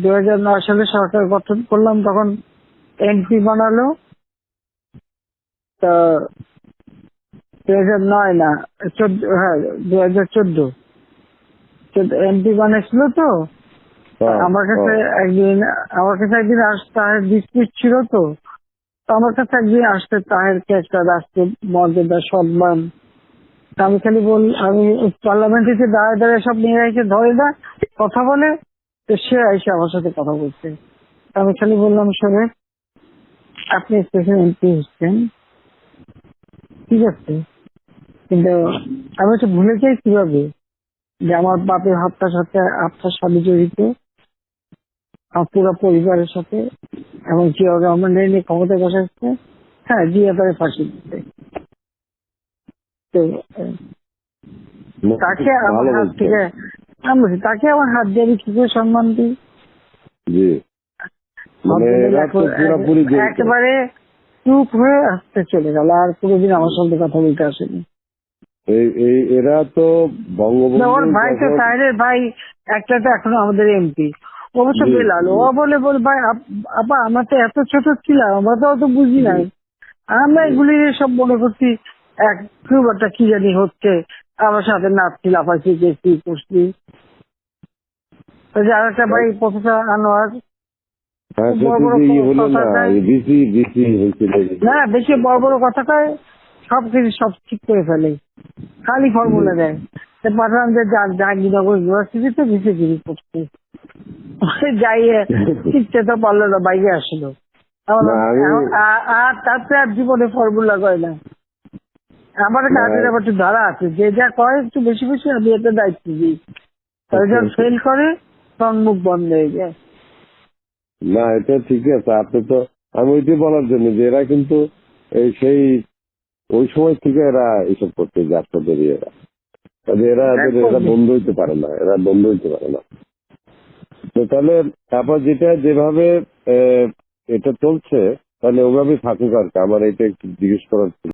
2009 সালে সরকার গঠন করলাম, তখন এমপি বানালো। তা 2009 না, 14, হ্যাঁ 2014 এমপি বানাইছিল তো। আমার কাছে একদিন তাহের ডিসপিউট ছিল তো। আমার কাছে একদিন আসতে তাহেরকে একটা রাষ্ট্র মর্যাদা সম্মান, আমি খালি আমি পার্লামেন্টে দাঁড়ায় দাঁড়ায় সব নিয়ে এসে ধরে না কথা বলে, তো সে এসে আমার সাথে কথা বলছে। আমি খালি বললাম, শোনে আপনি স্পেশাল এমপি হচ্ছেন, ঠিক আছে, কিন্তু আমি তো ভুলে যাই কিভাবে যে আমার বাপের হত্যার সাথে আপনার স্বামী জড়িত, আমার পুরো পরিবারের সাথে, এবং জিয়া রহমানের নিয়ে ক্ষমতায় বসাচ্ছে। হ্যাঁ, জিয়া তারে ফাঁসি দিতে। তো তাকে আমার হাত থেকে, আমি বলছি তাকে আমার হাত দিয়ে আমি কি করে সম্মান দিই? একেবারে চুপ হয়ে আসতে চলে গেল, আর কোনোদিন আমার সঙ্গে কথা বলতে আসেনি। এরা তো ওর ভাই তো তাহেরের ভাই একটা তো এখনো আমাদের এমপি, অবশ্য বেলাল। ও বলে ভাই আপা আমরা তো এত ছোট ছিলাম, আমরা তো অত বুঝি নাই, আমরা এগুলি সব মনে করছি এক খুব একটা কি জানি হচ্ছে, আমার সাথে নাচছি, লাফাচ্ছি, গেছি, করছি। আর একটা ভাই প্রফেসর আনোয়ার বড় বড় কথা কয়, না বেশি বড় বড় কথা কয়, সবকিছু সব ঠিক করে ফেলে, খালি ফর্মুলা দেয়। পাঠান যে জাহাঙ্গীরনগর ইউনিভার্সিটিতে বিসিগিরি করছে, যাইয়ে শিখতে তো পারলো না, বাইরে আসলো। আর তারপরে আর জীবনে ফর্মুলা কয় না। আমার কাজের আবার একটু ধারা আছে, যে যা কয় একটু বেশি বেশি আমি এতে দায়িত্ব দিই, যখন ফেল করে তখন মুখ বন্ধ হয়ে যায়। না, এটা ঠিকই আছে। আপনি তো, আমি ওইটাই বলার জন্য যে এরা কিন্তু সেই ওই সময় থেকে এরা এইসব করতে যাচ্ছে, এরা বন্ধ হইতে পারে না, তো তাহলে তারপর যেভাবে এটা চলছে, তাহলে ওভাবেই থাকুক আর কি। আমার এটা একটু জিজ্ঞেস করার ছিল।